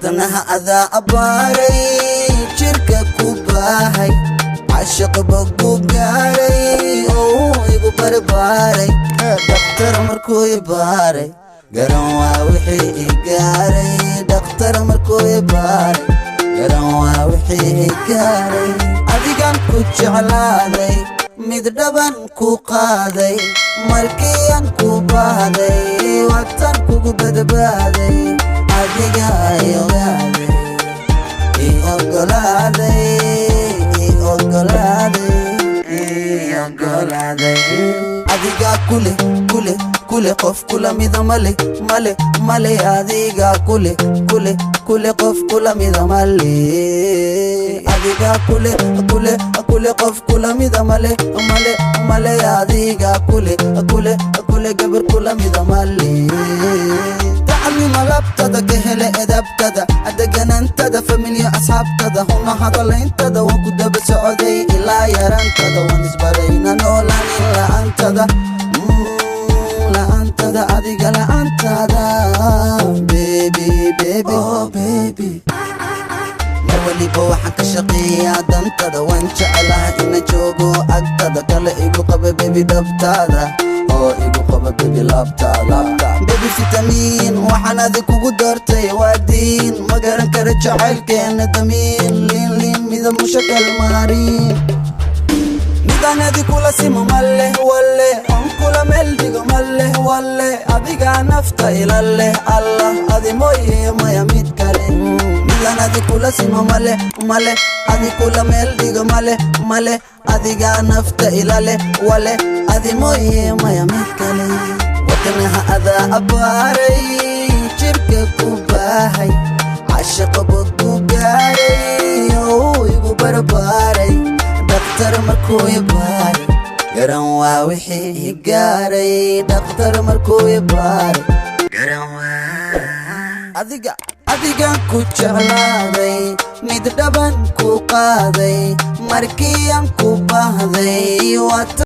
wadnaha adaa abaaray jirka ku baahay عاشق بقو قاري igu barbaaray dhaqtar markuu ibaaray garan waa wixii igaaray dhaqtar markuu ibaaray garan waa wixii igaaray adigan ku jeclaaday mid dhaban ku qaaday markii aan ku baahday waqtan kugu badbaaday adiga ayogaaday adiga kule qof kula mida male adiga kule qof kula mida male adiga kule qof kula mida male adiga kule gabar kula mida male تعلم لبتدا كهل ادبتدا ادغننتدا فاميليا اصحابتدا هم هذا انتدا وكد بسعودي الى يرانتدا ونسبرينا نولان الا انتدا لا انتدا اديق لا انتدا بيبي oh baby مرولي بوحن كشقيا دنتدا وانجعلها ان جوجو اكتدا كلا ايقو قبا بيبي دبتدا igu qaba baby labtada baby vitamin waxaan adig kugu doortay waadiin ma garan kara jacaylkeena damiin liin mida mushakal maarin midaan adig kula simo malle walle on kula meel dhigo malle walle adiga nafta ilalle allah adi mooye maya mid kale midaan adig kula simo malle adi kula meel dhigo malle adiga nafta ilalle walle adi mooye maya mid kale wadnaha adaa abaaray jirka ku baahay caashaq baqu gaaray igu barbaaray dhaqtar markuu ibaaray garan waa wixii igaaray dhaqtar markuu ibaaray garan waa adigan ku jeclaaday mid dhaban ku qaaday markii aan ku baahday